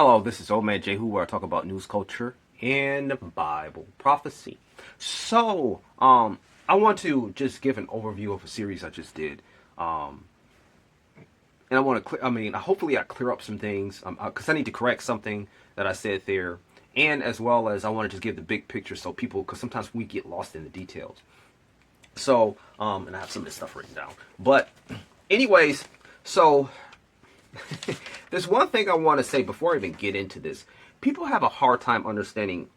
Hello, this is Old Man Jehu, where I talk about news, culture, and Bible prophecy. I want to just give an overview of a series I just did, and I want to hopefully I clear up some things, because I need to correct something that I said there, and as well as I want to just give the big picture so people, because sometimes we get lost in the details. And I have some of this stuff written down, but anyways, so. There's one thing I want to say before I even get into this. People have a hard time understanding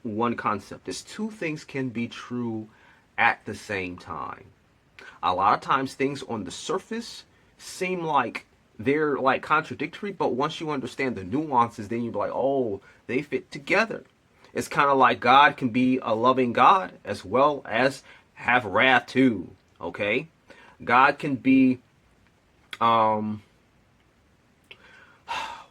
one concept. There's two things can be true at the same time. A lot of times things on the surface seem like they're like contradictory, but once you understand the nuances, then you're like, oh, they fit together. It's kind of like God can be a loving God as well as have wrath too. Okay? God can be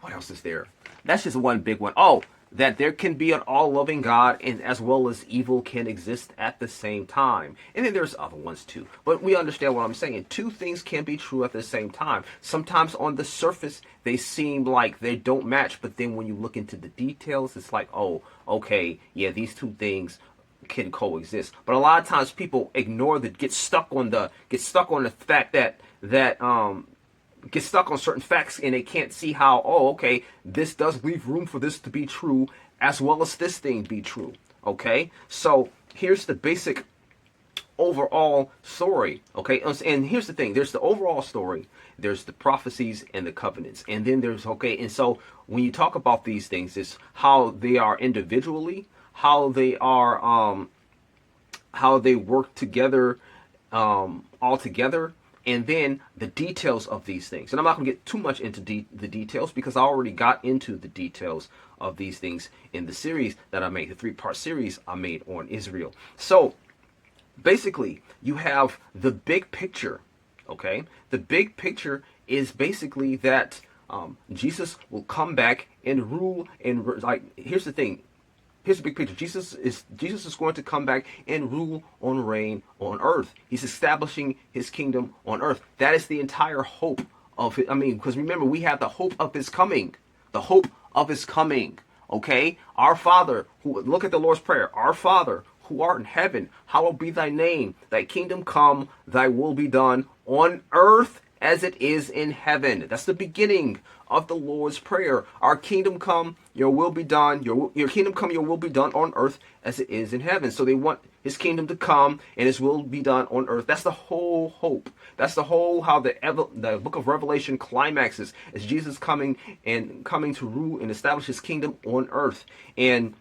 what else is there? That's just one big one. Oh, that there can be an all-loving God and as well as evil can exist at the same time. And then there's other ones too. But we understand what I'm saying. Two things can be true at the same time. Sometimes on the surface, they seem like they don't match. But then when you look into the details, it's like, oh, okay, yeah, these two things can coexist. But a lot of times people ignore get stuck on the fact that get stuck on certain facts and they can't see how, oh, okay, this does leave room for this to be true as well as this thing be true. Okay, so here's the basic overall story. Okay, and here's the thing, there's the overall story, there's the prophecies and the covenants, and then there's, okay, and so when you talk about these things, it's how they are individually, how they are how they work together all together, and then the details of these things. And I'm not going to get too much into the details because I already got into the details of these things in the series that I made, the 3-part series I made on Isreal. So basically, you have the big picture, okay? The big picture is basically that Jesus will come back and rule, and like, here's the thing. Here's the big picture. Jesus is going to come back and rule and reign on earth. He's establishing his kingdom on earth. That is the entire hope of it. I mean, because remember, we have the hope of his coming. The hope of his coming. Okay? Our Father, look at the Lord's Prayer. Our Father, who art in heaven, hallowed be thy name. Thy kingdom come, thy will be done on earth as it is in heaven. That's the beginning of the Lord's Prayer. Our kingdom come, your will be done. Your kingdom come, your will be done on earth as it is in heaven. So they want his kingdom to come and his will be done on earth. That's the whole hope. That's the whole how the book of Revelation climaxes as Jesus coming to rule and establish his kingdom on earth, and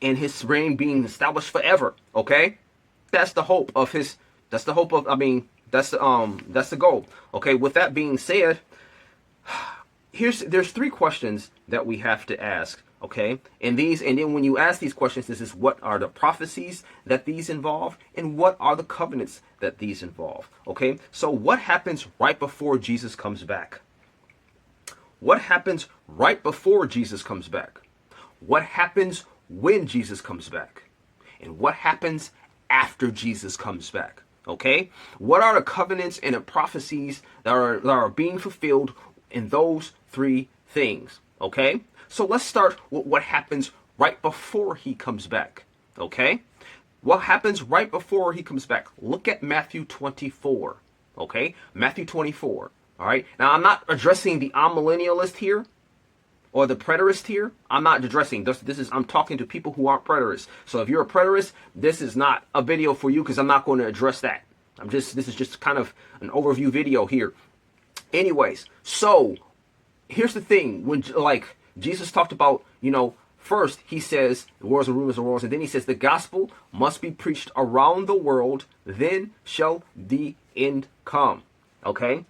his reign being established forever. Okay, that's the hope of his. That's the hope of. I mean, that's the goal. Okay. With that being said, there's 3 questions that we have to ask. Okay, and then when you ask these questions, this is what are the prophecies that these involve, and what are the covenants that these involve. Okay, so what happens right before Jesus comes back? What happens right before Jesus comes back? What happens when Jesus comes back? And what happens after Jesus comes back? Okay, what are the covenants and the prophecies that are being fulfilled in those 3 things? Okay, so let's start with what happens right before he comes back. Okay, what happens right before he comes back? Look at Matthew 24. Okay, Matthew 24. All right, now I'm not addressing the amillennialist here or the preterist here. I'm not addressing this. I'm talking to people who aren't preterists. So if you're a preterist, this is not a video for you because I'm not going to address that. This is just kind of an overview video here. Anyways, so here's the thing. When like Jesus talked about, first he says the wars and rumors of wars, and then he says the gospel must be preached around the world, then shall the end come. Okay?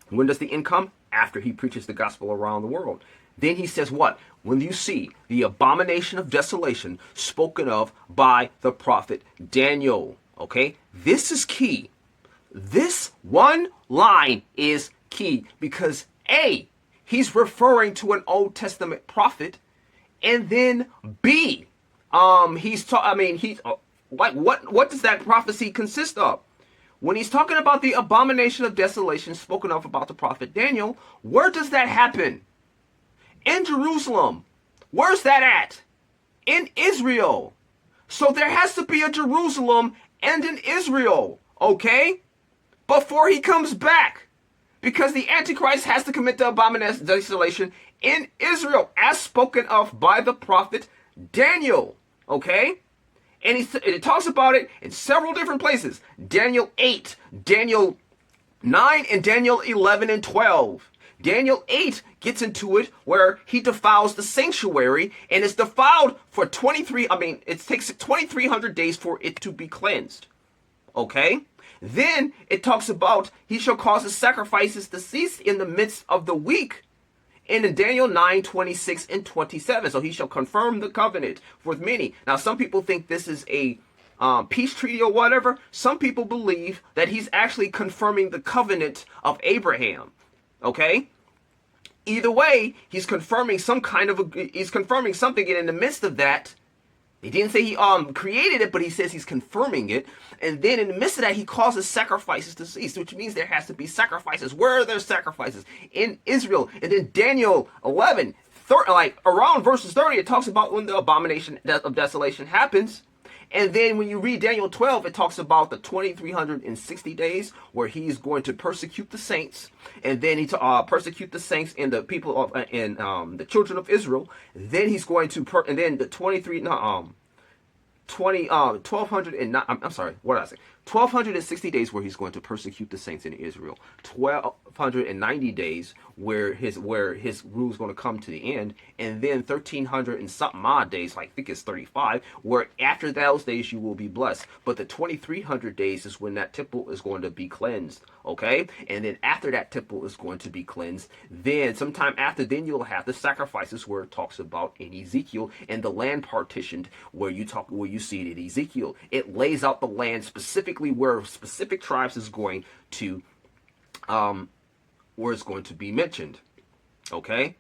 When does the end come? After he preaches the gospel around the world. Then he says what? When you see the abomination of desolation spoken of by the prophet Daniel. Okay? This is key. This one line is key because A, he's referring to an Old Testament prophet, and then B, what does that prophecy consist of? When he's talking about the abomination of desolation spoken of about the prophet Daniel, where does that happen? in Jerusalem. Where's that at? In Israel. So there has to be a Jerusalem and an Israel, okay? Before he comes back. Because the Antichrist has to commit the abomination of desolation in Israel, as spoken of by the prophet Daniel, okay? And it talks about it in several different places. Daniel 8, Daniel 9, and Daniel 11 and 12. Daniel 8 gets into it where he defiles the sanctuary, and it's defiled for it takes 2,300 days for it to be cleansed. Okay? Then it talks about he shall cause the sacrifices to cease in the midst of the week. And in Daniel 9, 26 and 27. So he shall confirm the covenant with many. Now, some people think this is a peace treaty or whatever. Some people believe that he's actually confirming the covenant of Abraham. Okay? Either way, he's confirming something, and in the midst of that, he didn't say he created it, but he says he's confirming it. And then in the midst of that, he causes sacrifices to cease, which means there has to be sacrifices. Where are there sacrifices? In Israel. And then Daniel 11, around verses 30, it talks about when the abomination of desolation happens. And then when you read Daniel 12, it talks about the 2,360 days where he's going to persecute the saints. And then he persecute the saints and the people of the children of Israel. Then he's going to and then the 1,260 days where he's going to persecute the saints in Israel. 1,290 days where his rule is going to come to the end, and then 1,300 and something odd days, like I think it's 35, where after those days you will be blessed. But the 2,300 days is when that temple is going to be cleansed. Okay, and then after that temple is going to be cleansed, then sometime after, then you'll have the sacrifices where it talks about in Ezekiel, and the land partitioned where you see it in Ezekiel. It lays out the land specifically where specific tribes is going to where it's going to be mentioned. Okay.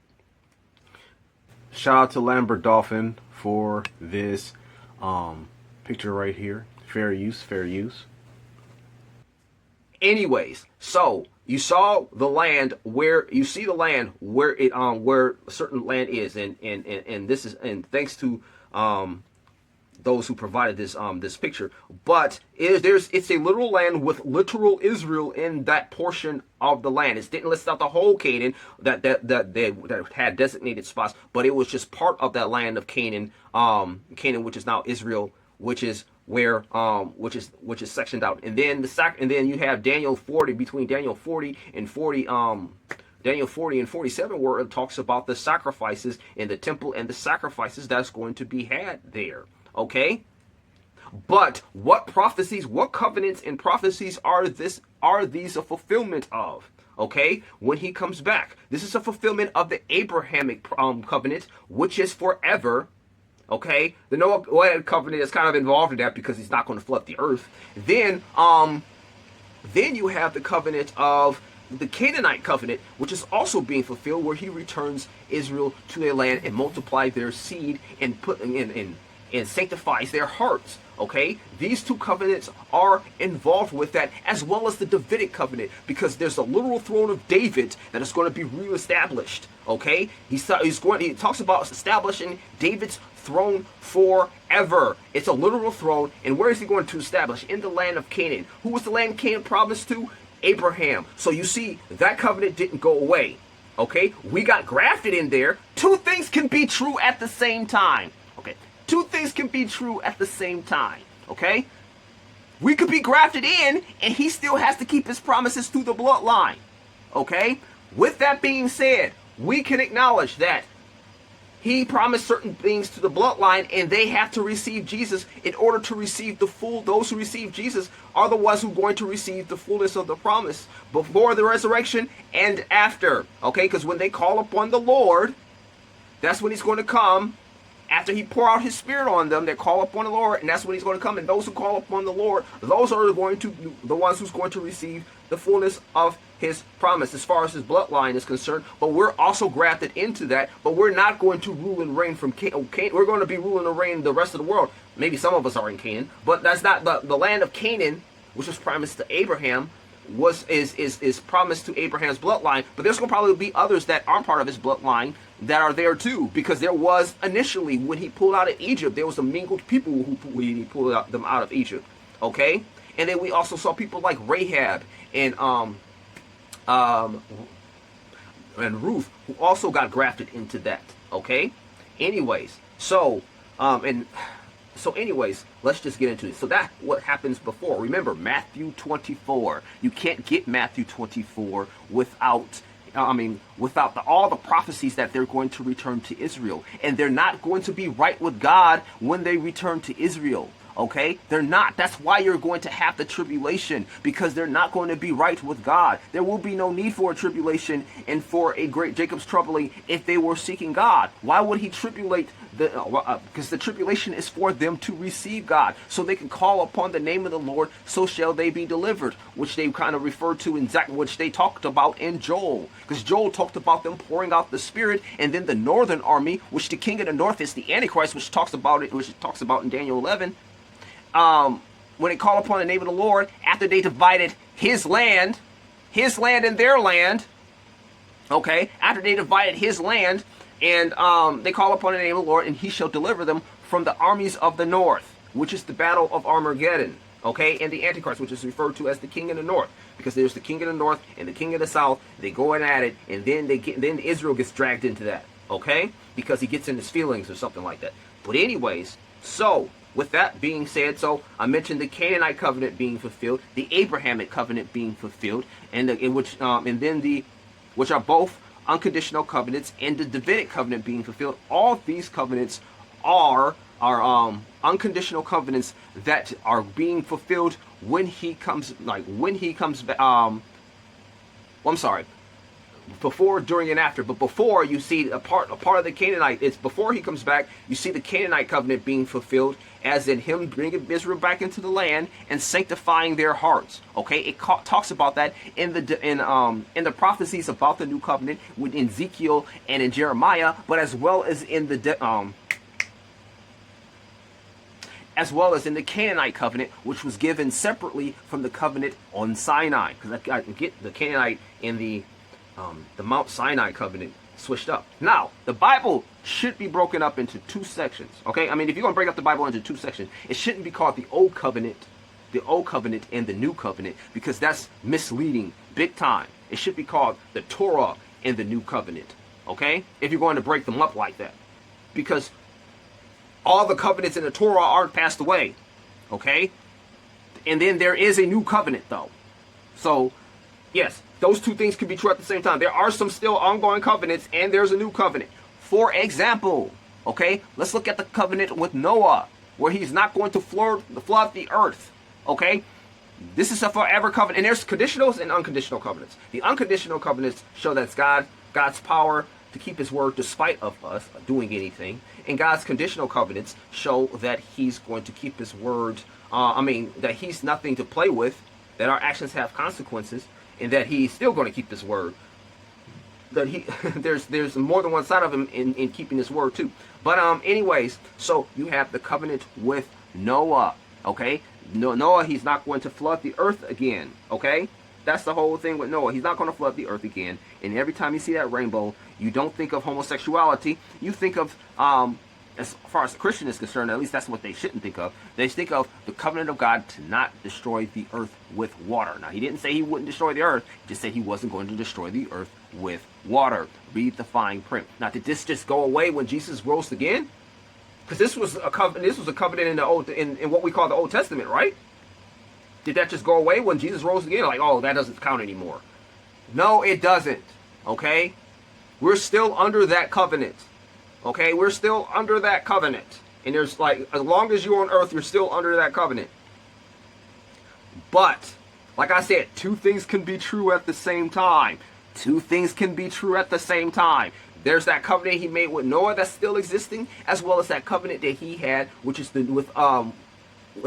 Shout out to Lambert Dolphin for this picture right here. Fair use, fair use. Anyways, so you saw the land where it where certain land is, and this is, and thanks to those who provided this picture. But it's a literal land with literal Israel in that portion of the land. It didn't list out the whole Canaan that had designated spots, but it was just part of that land of Canaan, which is now Israel, which is where which is sectioned out. And then and then you have Daniel 40, between Daniel 40 and 47, where it talks about the sacrifices in the temple and the sacrifices that's going to be had there. Okay? But what prophecies, what covenants and prophecies are these a fulfillment of? Okay? When he comes back. This is a fulfillment of the Abrahamic covenant, which is forever. Okay? The Noah covenant is kind of involved in that because he's not going to flood the earth. Then you have the covenant of the Canaanite covenant, which is also being fulfilled, where he returns Israel to their land and multiply their seed and put in and sanctifies their hearts. Okay, these two covenants are involved with that, as well as the Davidic covenant, because there's a literal throne of David that is going to be reestablished. Okay, he talks about establishing David's throne forever. It's a literal throne, and where is he going to establish? In the land of Canaan. Who was the land of Canaan promised to? Abraham. So you see, that covenant didn't go away. Okay, we got grafted in there. Two things can be true at the same time. Okay, two things can be true at the same time. Okay, we could be grafted in, and he still has to keep his promises through the bloodline. Okay, with that being said, we can acknowledge that he promised certain things to the bloodline, and they have to receive Jesus in order to receive the full. Those who receive Jesus are the ones who are going to receive the fullness of the promise before the resurrection and after. Okay, because when they call upon the Lord, that's when he's going to come. After he pour out his spirit on them, they call upon the Lord, and that's when he's going to come. And those who call upon the Lord, those are the ones who's going to receive the fullness of his promise as far as his bloodline is concerned. But we're also grafted into that. But we're not going to rule and reign from Canaan. We're going to be ruling and reign the rest of the world. Maybe some of us are in Canaan, but that's not the land of Canaan, which was promised to Abraham. Is promised to Abraham's bloodline, but there's going to probably be others that aren't part of his bloodline that are there too, because there was initially, when he pulled out of Egypt, there was a mingled people who he pulled them out of Egypt. Okay, and then we also saw people like Rahab um, and Ruth, who also got grafted into that. Okay, anyways, anyways, let's just get into it. So that what happens before. Remember Matthew 24. You can't get Matthew 24 without all the prophecies that they're going to return to Israel. And they're not going to be right with God when they return to Israel. Okay? They're not. That's why you're going to have the tribulation, because they're not going to be right with God. There will be no need for a tribulation and for a great Jacob's troubling if they were seeking God. Why would he tribulate? Because the tribulation is for them to receive God, so they can call upon the name of the Lord, so shall they be delivered, which they kind of referred to in which they talked about in Joel, because Joel talked about them pouring out the Spirit, and then the northern army, which the king of the north is the Antichrist, which talks about in Daniel 11. When they call upon the name of the Lord, after they divided his land and their land, okay, after they divided his land, and they call upon the name of the Lord, and he shall deliver them from the armies of the north, which is the battle of Armageddon, okay, and the Antichrist, which is referred to as the king of the north, because there's the king of the north and the king of the south. They go at it, and then Israel gets dragged into that, okay, because he gets in his feelings or something like that. But anyways, so with that being said, so I mentioned the Canaanite covenant being fulfilled, the Abrahamic covenant being fulfilled, and which are both unconditional covenants, and the Davidic covenant being fulfilled. All of these covenants are unconditional covenants that are being fulfilled when he comes back. Before, during, and after. But before, you see a part of the Canaanite. It's before he comes back. You see the Canaanite covenant being fulfilled, as in him bringing Israel back into the land and sanctifying their hearts. Okay, it talks about that in the prophecies about the new covenant in Ezekiel and in Jeremiah, but as well as in the Canaanite covenant, which was given separately from the covenant on Sinai. Because I get the Canaanite in the Mount Sinai covenant switched up. Now, the Bible should be broken up into two sections. Okay, I mean, if you're going to break up the Bible into two sections, it shouldn't be called the Old Covenant and the New Covenant, because that's misleading big time. It should be called the Torah and the New Covenant. Okay, if you're going to break them up like that, because all the covenants in the Torah aren't passed away. Okay, and then there is a new covenant though. So yes, those two things can be true at the same time. There are some still ongoing covenants, and there's a new covenant. For example, okay, let's look at the covenant with Noah, where he's not going to flood the earth. Okay, this is a forever covenant, and there's conditionals and unconditional covenants. The unconditional covenants show that it's God's power to keep his word despite of us doing anything, and God's conditional covenants show that he's going to keep his word. That he's nothing to play with, that our actions have consequences, and that he's still going to keep his word. That there's more than one side of him in keeping his word too. But anyways, so you have the covenant with Noah. Okay, Noah, he's not going to flood the earth again. Okay, that's the whole thing with Noah. He's not going to flood the earth again. And every time you see that rainbow, you don't think of homosexuality. You think of as far as the Christian is concerned, at least that's what they shouldn't think of. They think of the covenant of God to not destroy the earth with water. Now, he didn't say he wouldn't destroy the earth. He just said he wasn't going to destroy the earth with water. Read the fine print. Now, did this just go away when Jesus rose again? Because this was a covenant. This was a covenant in what we call the Old Testament, right? Did that just go away when Jesus rose again? Like, oh, that doesn't count anymore. No, it doesn't. Okay, we're still under that covenant. Okay, we're still under that covenant. And there's like, as long as you're on earth, you're still under that covenant. But, like I said, two things can be true at the same time. Two things can be true at the same time. There's that covenant he made with Noah that's still existing, as well as that covenant that he had, which is with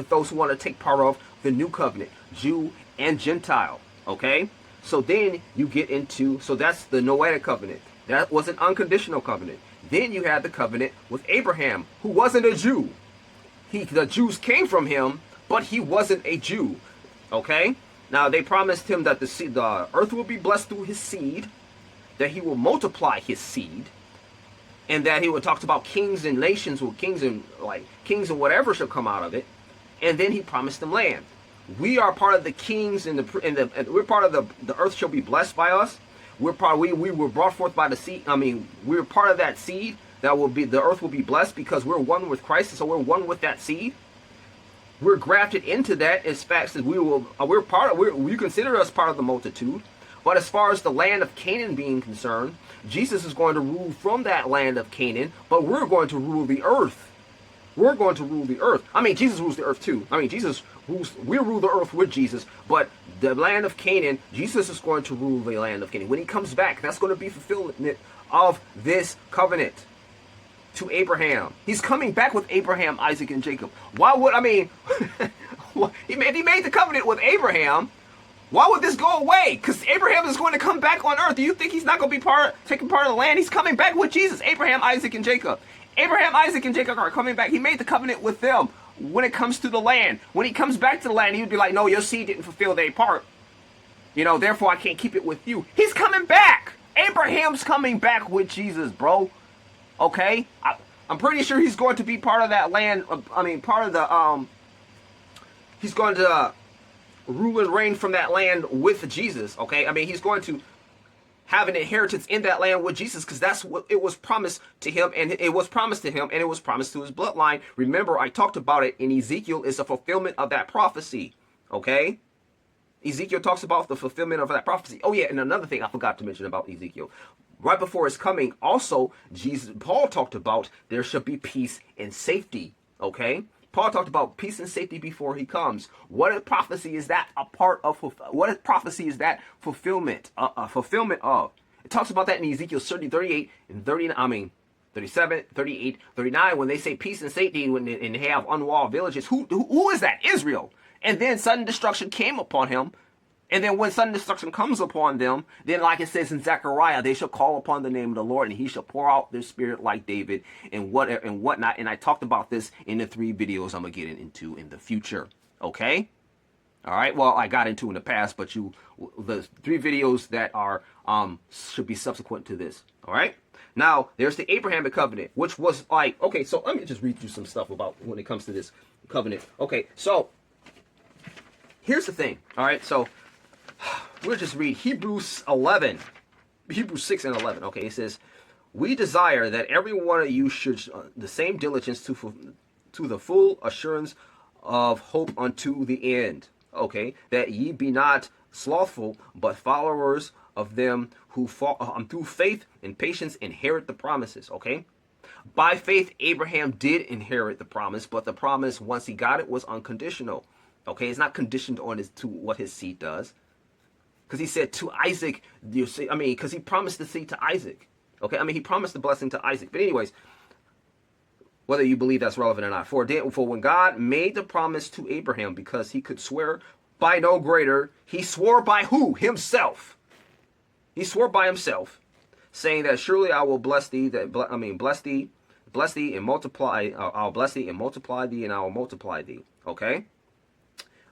those who want to take part of the new covenant, Jew and Gentile. Okay? So then you get into, so that's the Noahic covenant. That was an unconditional covenant. Then you had the covenant with Abraham, who wasn't a Jew. The Jews came from him, but he wasn't a Jew. Okay? Now, they promised him that the earth will be blessed through his seed, that he will multiply his seed. and that he would talk about kings and nations, or kings and whatever shall come out of it, and then he promised them land. We are part of the kings, and we're part of the earth shall be blessed by us. We were brought forth by the seed. I mean, we're part of that seed that will be, the earth will be blessed because we're one with Christ, and so we're one with that seed. We're grafted into that as facts that we consider us part of the multitude. But as far as the land of Canaan being concerned, Jesus is going to rule from that land of Canaan, but we're going to rule the earth. We're going to rule the earth. I mean, Jesus rules the earth too. I mean, Jesus rules, we rule the earth with Jesus, but the land of Canaan, Jesus is going to rule the land of Canaan. When he comes back, that's going to be fulfillment of this covenant to Abraham. He's coming back with Abraham, Isaac, and Jacob. Why would, I mean, he made the covenant with Abraham. Why would this go away? Because Abraham is going to come back on earth. Do you think he's not going to be taking part of the land? He's coming back with Jesus, Abraham, Isaac, and Jacob. Abraham, Isaac, and Jacob are coming back. He made the covenant with them when it comes to the land. When he comes back to the land, he would be like, no, your seed didn't fulfill their part. You know, therefore I can't keep it with you. He's coming back. Abraham's coming back with Jesus, bro. Okay? I'm pretty sure he's going to be part of that land. I mean, part of the, he's going to rule and reign from that land with Jesus, okay? I mean, he's going to have an inheritance in that land with Jesus, because that's what it was promised to him, and it was promised to him, and it was promised to his bloodline. Remember, I talked about it in Ezekiel. It's a fulfillment of that prophecy, okay? Ezekiel talks about the fulfillment of that prophecy. Oh yeah, and another thing I forgot to mention about Ezekiel. Right before his coming, also, Paul talked about there should be peace and safety, okay? Paul talked about peace and safety before he comes. What prophecy is that a part of? What prophecy is that fulfillment? Fulfillment of? It talks about that in Ezekiel 38 and 39. I mean, 37, 38, 39. When they say peace and safety, and they have unwalled villages, who is that? Israel. And then sudden destruction came upon him. And then when sudden destruction comes upon them, then like it says in Zechariah, they shall call upon the name of the Lord, and he shall pour out their spirit like David, and whatnot. And I talked about this in the 3 videos I'm going to get into in the future. Okay? All right? Well, I got into in the past, but the 3 videos that are should be subsequent to this. All right? Now, there's the Abrahamic covenant, which was like, okay, so let me just read through some stuff about when it comes to this covenant. Okay, so here's the thing. All right, so we'll just read Hebrews 6 and 11. Okay, it says, we desire that every one of you should the same diligence to the full assurance of hope unto the end. Okay, that ye be not slothful, but followers of them who through faith and patience inherit the promises. Okay, by faith Abraham did inherit the promise, but the promise once he got it was unconditional. Okay, it's not conditioned on to what his seed does. Because he said to Isaac, because he promised the seed to Isaac. Okay, I mean, he promised the blessing to Isaac. But anyways, whether you believe that's relevant or not. For when God made the promise to Abraham, because he could swear by no greater, he swore by who? Himself. He swore by himself, saying that surely I will bless thee, bless thee and multiply, I'll bless thee and multiply thee, and I will multiply thee. Okay?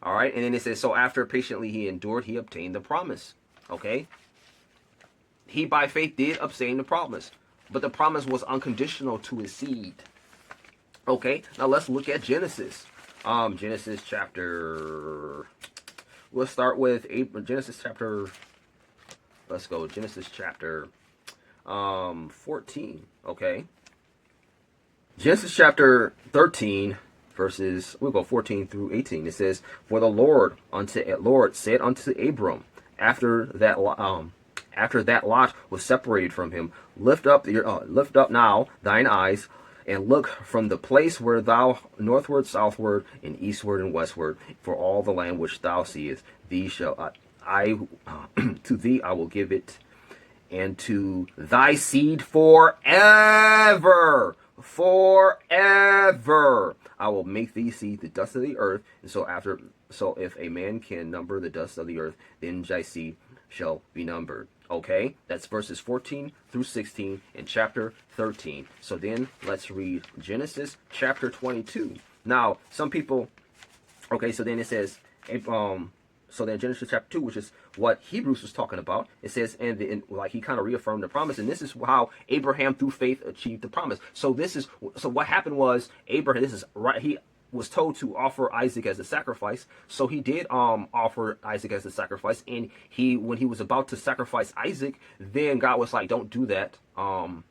All right, and then it says, so after patiently he endured, he obtained the promise. Okay? He by faith did obtain the promise, but the promise was unconditional to his seed. Okay, now let's look at Genesis. Genesis chapter, we'll start with Genesis chapter, let's go, Genesis chapter 14, okay? Genesis chapter 13, verses, we'll go 14 through 18. It says, for the Lord said unto Abram, after that Lot was separated from him, lift up now thine eyes, and look from the place where thou northward, southward, and eastward and westward, for all the land which thou seest, thee shall to thee I will give it, and to thy seed forever. Forever I will make thee see the dust of the earth. And so if a man can number the dust of the earth, then thy seed shall be numbered. Okay, that's verses 14 through 16 in chapter 13. So then let's read Genesis chapter 22. Now, some people, okay, so then it says, So then Genesis chapter 2, which is what Hebrews was talking about, it says, and like he kind of reaffirmed the promise, and this is how Abraham through faith achieved the promise. So what happened was Abraham, this is right, he was told to offer Isaac as a sacrifice. So he did offer Isaac as a sacrifice, and when he was about to sacrifice Isaac, then God was like, don't do that. And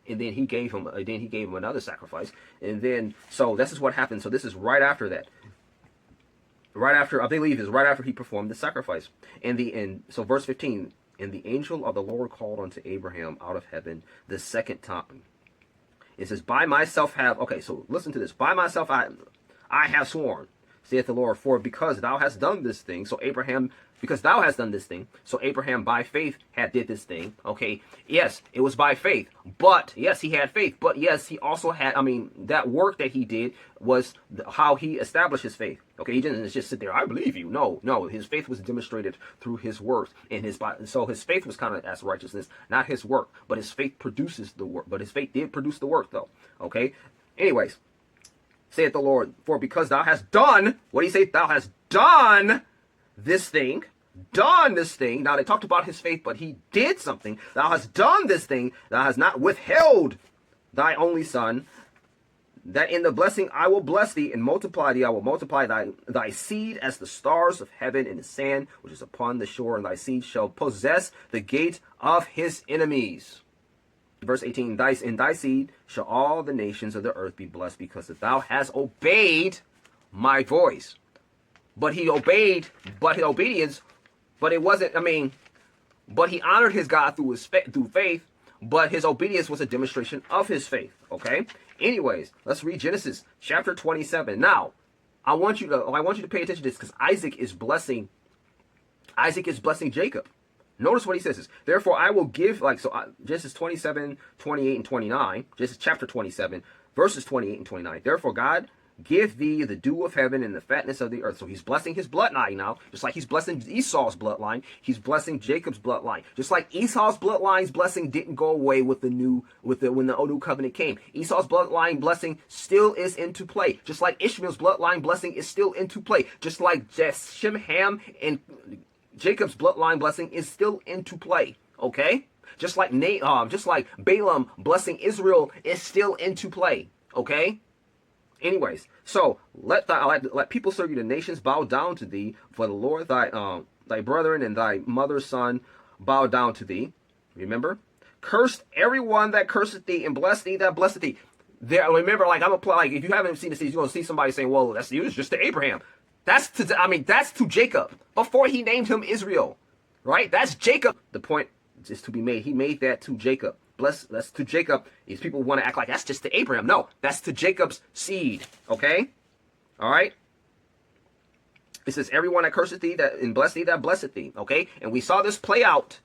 then he gave him another sacrifice. And then so this is what happened. So this is right after that. Right after, I believe, is right after he performed the sacrifice. So verse 15, and the angel of the Lord called unto Abraham out of heaven the second time. It says, by myself have, okay, so listen to this. By myself I have sworn, saith the Lord, for because thou hast done this thing, because thou hast done this thing, so Abraham by faith did this thing. Okay, yes, it was by faith, but yes, he had faith, but yes, he also had, that work that he did was how he established his faith. Okay, he didn't just sit there, I believe you. No, his faith was demonstrated through his works, so his faith was kind of as righteousness, not his work, but his faith produces the work, but his faith did produce the work though. Okay, anyways, saith the Lord, for because thou hast done, what do you say? Thou hast done this thing. Now they talked about his faith, but he did something. Thou hast done this thing. Thou hast not withheld thy only son, that in the blessing I will bless thee, and multiply thee. I will multiply thy seed as the stars of heaven and the sand which is upon the shore, and thy seed shall possess the gate of his enemies. Verse 18, in thy seed shall all the nations of the earth be blessed, because that thou hast obeyed my voice. But he obeyed, but his obedience, but it wasn't, but he honored his God through faith, but his obedience was a demonstration of his faith. Okay? Anyways, let's read Genesis chapter 27. Now, I want you to pay attention to this, because Isaac is blessing Jacob. Notice what he says is, therefore I will give, Genesis 27, 28, and 29, Genesis chapter 27, verses 28 and 29. Therefore God give thee the dew of heaven and the fatness of the earth. So he's blessing his bloodline now, just like he's blessing Esau's bloodline. He's blessing Jacob's bloodline. Just like Esau's bloodline's blessing didn't go away when the new covenant came. Esau's bloodline blessing still is into play. Just like Ishmael's bloodline blessing is still into play. Just like Shem, Ham, and Jacob's bloodline blessing is still into play. Okay? Just like Balaam blessing Israel is still into play. Okay? Anyways, so let people serve you, the nations bow down to thee, for the Lord thy brethren and thy mother's son bow down to thee. Remember? Cursed everyone that curseth thee, and bless thee that blesseth thee. There, remember, if you haven't seen this, you're gonna see somebody saying, well, that's just to Abraham. That's to Jacob before he named him Israel, right? That's Jacob. The point is to be made. He made that to Jacob. That's to Jacob. These people want to act like that's just to Abraham. No, that's to Jacob's seed. Okay, all right. It says, "Everyone that curseth thee, and bless thee, that blesseth thee." Okay, and we saw this play out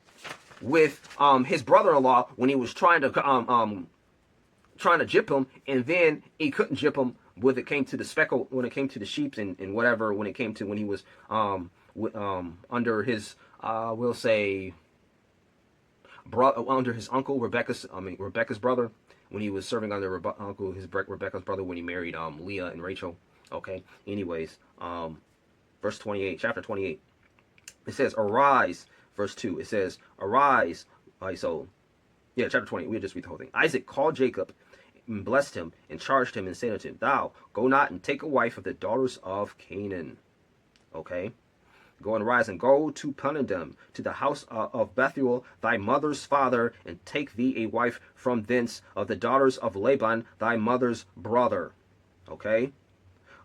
with his brother-in-law when he was trying to jip him, and then he couldn't jip him. When it came to the speckle, when it came to the sheep and whatever, when he was under his we'll say under his uncle Rebecca's brother, when he was serving under Rebecca's brother when he married Leah and Rachel. Okay. Anyways, verse 28, chapter 28. It says, "Arise." Verse 2. It says, "Arise." Chapter 20. We'll just read the whole thing. Isaac called Jacob, and blessed him, and charged him, and said unto him, "Thou go not and take a wife of the daughters of Canaan." Okay? Go and rise and go to Punadam, to the house of Bethuel, thy mother's father, and take thee a wife from thence of the daughters of Laban, thy mother's brother. Okay?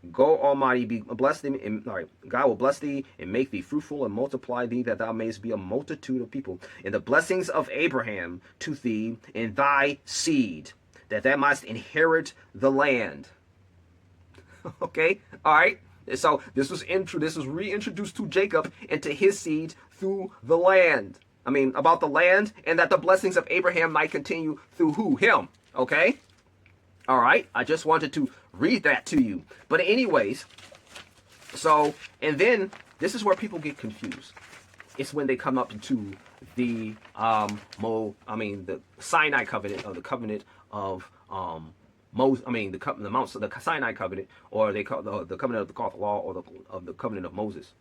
Go, Almighty, bless thee, God will bless thee and make thee fruitful and multiply thee, that thou mayest be a multitude of people. And the blessings of Abraham to thee and thy seed, that thou mightst inherit the land. Okay? All right? So this was reintroduced to Jacob and to his seed through the land. About the land, and that the blessings of Abraham might continue through who? Him. Okay? All right? I just wanted to read that to you. But anyways, and then this is where people get confused. It's when they come up to the the Sinai covenant, or the covenant of Moses. The Sinai covenant, or they call the covenant of the law, or of the covenant of Moses.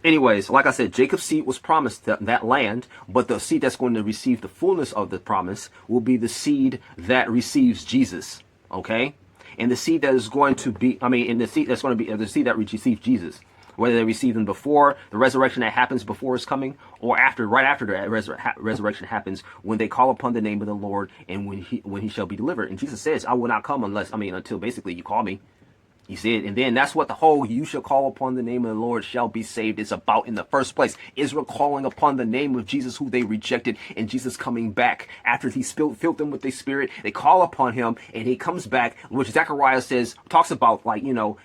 anyways, like I said, Jacob's seed was promised that land, but the seed that's going to receive the fullness of the promise will be the seed that receives Jesus. Okay? And the seed that is going to be, and the seed that's going to be the seed that receives Jesus. Whether they receive them before the resurrection that happens before his coming, or after, right after the resurrection happens, when they call upon the name of the Lord, and when he shall be delivered. And Jesus says, I will not come until basically you call me. He said, and then that's what the whole "you shall call upon the name of the Lord shall be saved" is about in the first place. Israel calling upon the name of Jesus, who they rejected, and Jesus coming back after he filled them with the Spirit. They call upon him, and he comes back, which Zechariah talks about,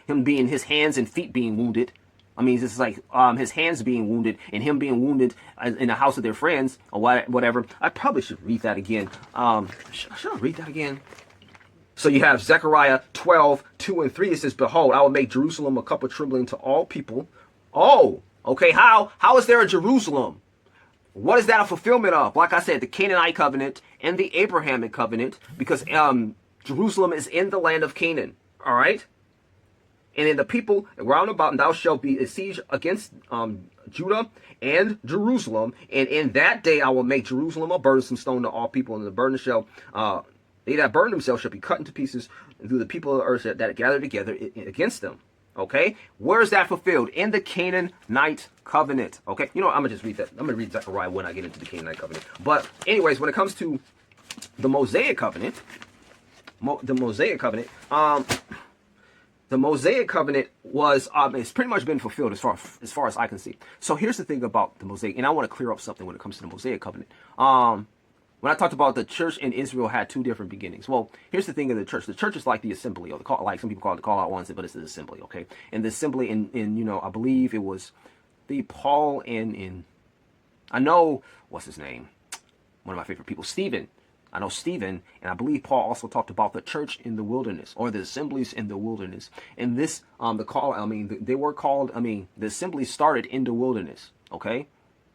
him being, his hands and feet being wounded. It's like his hands being wounded and him being wounded in the house of their friends or whatever. I probably should read that again. Should I read that again? So you have Zechariah 12:2-3. It says, "Behold, I will make Jerusalem a cup of trembling to all people." Oh, okay. How is there a Jerusalem? What is that a fulfillment of? Like I said, the Canaanite covenant and the Abrahamic covenant, because Jerusalem is in the land of Canaan. All right. And in the people round about, and thou shalt be a siege against Judah and Jerusalem. And in that day I will make Jerusalem a burdensome stone to all people, and the burden shall they that burn themselves shall be cut into pieces through the people of the earth that gather together against them. Okay, where is that fulfilled? In the Canaanite covenant. Okay, I'm gonna just read that. I'm gonna read Zechariah when I get into the Canaanite covenant. But anyways, when it comes to the Mosaic covenant, the Mosaic covenant was, it's pretty much been fulfilled as far as I can see. So here's the thing about the Mosaic, and I want to clear up something when it comes to the Mosaic covenant. When I talked about the church in Israel had two different beginnings. Well, here's the thing of the church. The church is like the assembly, or like some people call it the call out ones, but it's the assembly, okay? And the assembly in I believe it was the Paul in I know, what's his name? One of my favorite people, Stephen. I know Stephen, and I believe Paul also talked about the church in the wilderness, or the assemblies in the wilderness. And this, they were called, the assemblies started in the wilderness, okay?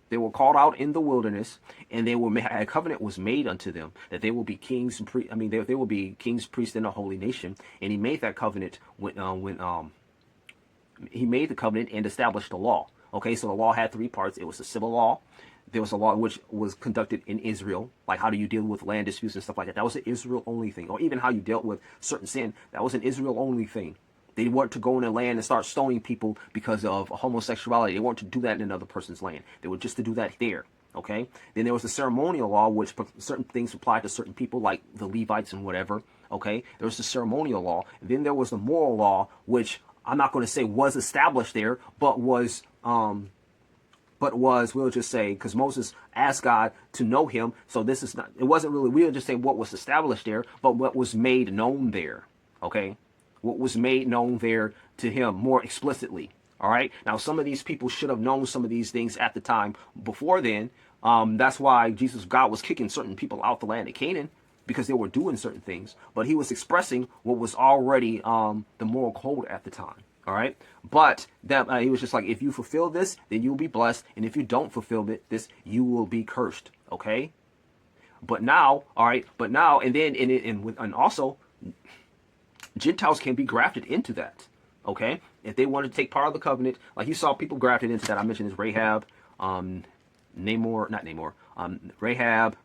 They were called out in the wilderness, and a covenant was made unto them that they will be kings and they will be kings, priests, and a holy nation. And he made that covenant when he made the covenant and established the law. Okay, so the law had three parts. It was the civil law. There was a law which was conducted in Israel, like how do you deal with land disputes and stuff like that. That was an Israel only thing. Or even how you dealt with certain sin. That was an Israel only thing. They weren't to go in the land and start stoning people because of homosexuality. They weren't to do that in another person's land. They were just to do that there. Okay. Then there was the ceremonial law, which certain things applied to certain people, like the Levites and whatever. Okay. There was the ceremonial law. And then there was the moral law, which I'm not going to say was established there, but was we'll just say, because Moses asked God to know him. So this is not, it wasn't really, we'll just say what was established there, but what was made known there. Okay. What was made known there to him more explicitly. All right. Now, some of these people should have known some of these things at the time before then. That's why God was kicking certain people out the land of Canaan, because they were doing certain things. But he was expressing what was already the moral code at the time. All right. But that he was just like, if you fulfill this, then you'll be blessed. And if you don't fulfill this, you will be cursed. OK. But now. All right. But now and then and also Gentiles can be grafted into that. OK, if they wanted to take part of the covenant, like you saw people grafted into that. I mentioned this Rahab, Rahab,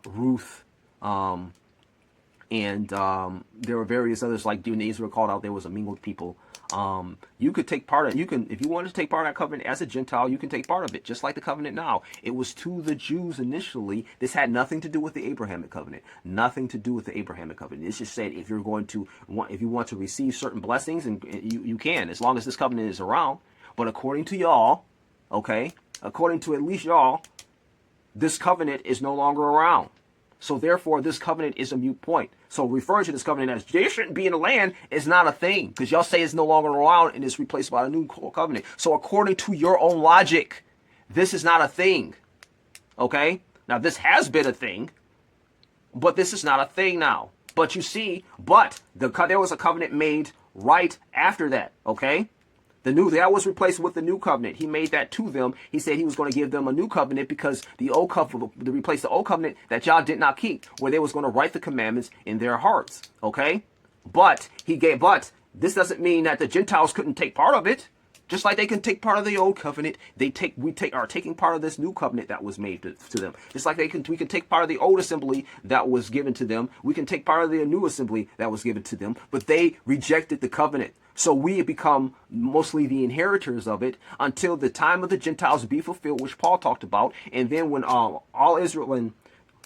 Ruth, and there were various others, like when Israel called out, there was a mingled people. You could take part of it. If you wanted to take part of that covenant as a Gentile, you can take part of it, just like the covenant now. It was to the Jews initially. This had nothing to do with the Abrahamic covenant. Nothing to do with the Abrahamic covenant. It's just said if you want to receive certain blessings, and you can, as long as this covenant is around. But according to y'all, okay, according to at least y'all, this covenant is no longer around. So therefore, this covenant is a moot point. So referring to this covenant as they shouldn't be in the land is not a thing, because y'all say it's no longer around and it's replaced by a new covenant. So according to your own logic, this is not a thing. Okay? Now this has been a thing, but this is not a thing now. But you see, there was a covenant made right after that. Okay? That was replaced with the new covenant. He made that to them. He said he was going to give them a new covenant because the old covenant, to replace the old covenant that y'all did not keep, where they was going to write the commandments in their hearts. Okay? But this doesn't mean that the Gentiles couldn't take part of it. Just like they can take part of the old covenant, are taking part of this new covenant that was made to them. Just like we can take part of the old assembly that was given to them. We can take part of the new assembly that was given to them, but they rejected the covenant. So we become mostly the inheritors of it until the time of the Gentiles be fulfilled, which Paul talked about. And then when all Israel when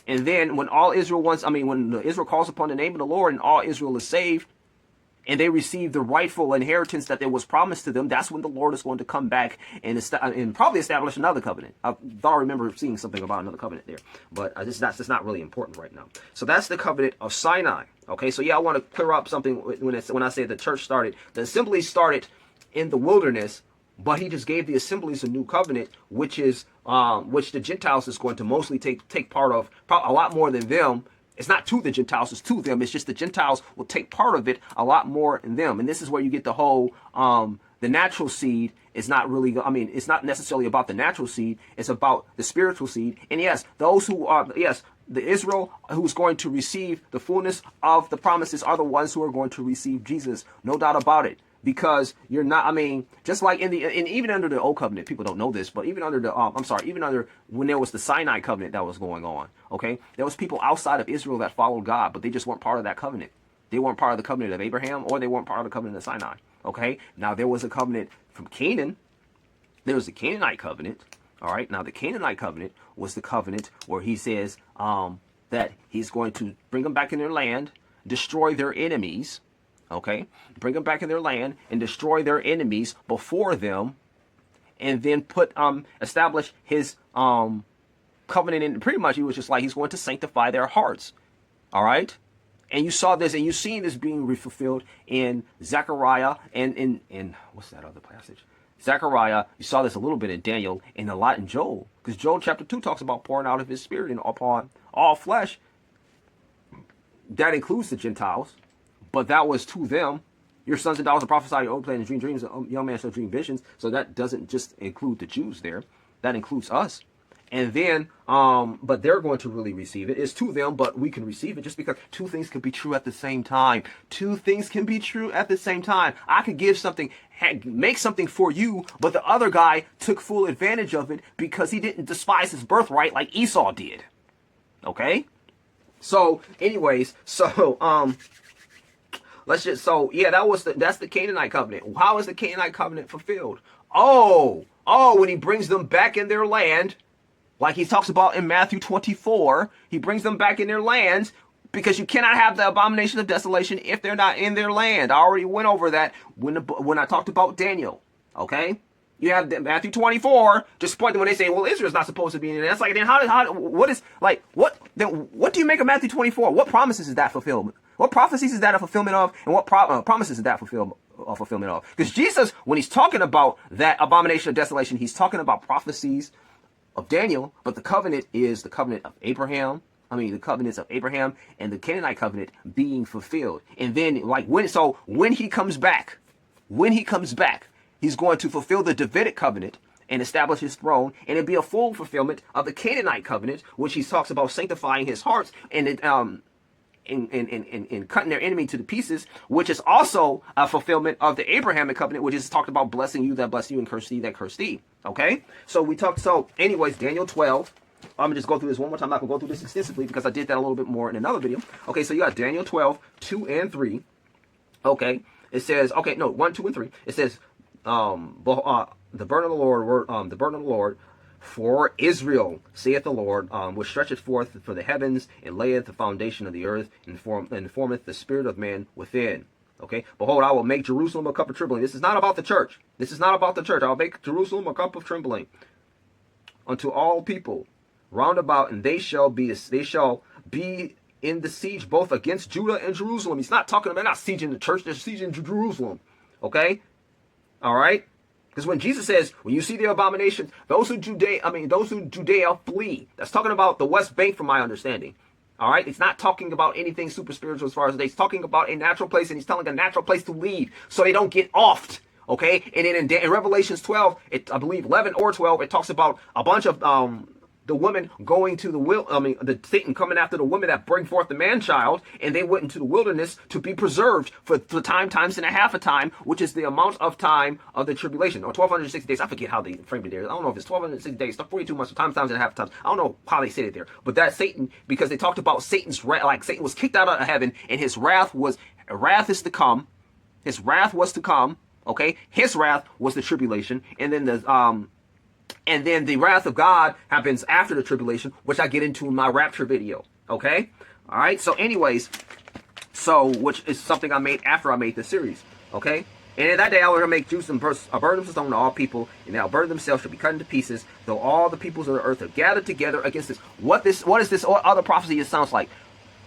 Israel calls upon the name of the Lord and all Israel is saved, and they receive the rightful inheritance that there was promised to them, that's when the Lord is going to come back and probably establish another covenant. I thought I remember seeing something about another covenant there, but that's not really important right now. So that's the covenant of Sinai. Okay, so yeah, I want to clear up something when I say the church started. The assembly started in the wilderness, but he just gave the assemblies a new covenant, which the Gentiles is going to mostly take part of, a lot more than them. It's not to the Gentiles, it's to them. It's just the Gentiles will take part of it a lot more in them. And this is where you get the whole, the natural seed is not really, it's not necessarily about the natural seed. It's about the spiritual seed. And yes, the Israel who's going to receive the fullness of the promises are the ones who are going to receive Jesus. No doubt about it. Because you're not, just like even under the old covenant, people don't know this, but even under when there was the Sinai covenant that was going on, okay, there was people outside of Israel that followed God, but they just weren't part of that covenant. They weren't part of the covenant of Abraham, or they weren't part of the covenant of Sinai, okay. Now there was a covenant from Canaan. There was the Canaanite covenant, all right. Now the Canaanite covenant was the covenant where he says that he's going to bring them back in their land, destroy their enemies. Okay, bring them back in their land and destroy their enemies before them, and then establish his covenant. And pretty much, he was just like he's going to sanctify their hearts. All right, and you saw this, and you've seen this being fulfilled in Zechariah and in what's that other passage? Zechariah. You saw this a little bit in Daniel and a lot in Joel, because Joel chapter 2 talks about pouring out of his spirit upon all flesh. That includes the Gentiles. But that was to them. Your sons and daughters will prophesy, your old plans and dream dreams, young man shall dream visions. So that doesn't just include the Jews there. That includes us. And then, but they're going to really receive it. It's to them, but we can receive it just because two things can be true at the same time. Two things can be true at the same time. I could give something, make something for you, but the other guy took full advantage of it because he didn't despise his birthright like Esau did. Okay? So, anyways, that's the Canaanite covenant. How is the Canaanite covenant fulfilled? When he brings them back in their land, like he talks about in Matthew 24, he brings them back in their lands, because you cannot have the abomination of desolation if they're not in their land. I already went over that when I talked about Daniel. Okay, you have Matthew 24 just pointing when they say, well, Israel's not supposed to be in there. That's like, then what do you make of Matthew 24? What promises is that fulfillment? What prophecies is that a fulfillment of, and what promises is that fulfillment of? Because Jesus, when he's talking about that abomination of desolation, he's talking about prophecies of Daniel, but the covenant is the covenant of Abraham. The covenants of Abraham and the Canaanite covenant being fulfilled. And then, when he comes back, he's going to fulfill the Davidic covenant and establish his throne, and it'll be a full fulfillment of the Canaanite covenant, which he talks about sanctifying his hearts and in cutting their enemy to the pieces, which is also a fulfillment of the Abrahamic covenant, which is talked about blessing you that bless you and curse thee that curse thee. Okay, anyways, Daniel 12. I'm gonna just go through this one more time. I'm not gonna go through this extensively because I did that a little bit more in another video. Okay, so you got Daniel 12, 2 and 3. Okay, it says 1, 2, and 3. It says the burden of the Lord for Israel, saith the Lord, which stretcheth forth for the heavens, and layeth the foundation of the earth, and formeth the spirit of man within. Okay, behold, I will make Jerusalem a cup of trembling. This is not about the church. I'll make Jerusalem a cup of trembling unto all people round about, and they shall be in the siege both against Judah and Jerusalem. He's not talking about, not sieging the church, they're sieging Jerusalem. Okay, all right. Because when Jesus says, when you see the abominations, those who Judea flee. That's talking about the West Bank, from my understanding. All right, it's not talking about anything super spiritual as far as he's talking about a natural place, and he's telling a natural place to leave so they don't get offed. Okay, and then in Revelations 12, I believe 11 or 12, it talks about a bunch of the women going to the the Satan coming after the women that bring forth the man child, and they went into the wilderness to be preserved for times and a half a time, which is the amount of time of the tribulation, or 1260 days. I forget how they framed it there. I don't know if it's 1260 days, 42 months, times and a half times. I don't know how they said it there, but that's Satan, because they talked about Satan's wrath, like Satan was kicked out of heaven, and his wrath is to come. His wrath was to come. Okay, his wrath was the tribulation, and then the wrath of God happens after the tribulation, which I get into in my rapture video. Okay, all right. So, anyways, which is something I made after I made the series. Okay, and in that day I will make Jews and burn them to stone to all people, and they'll burn themselves shall be cut into pieces, though all the peoples of the earth are gathered together against this. What is this other prophecy? It sounds like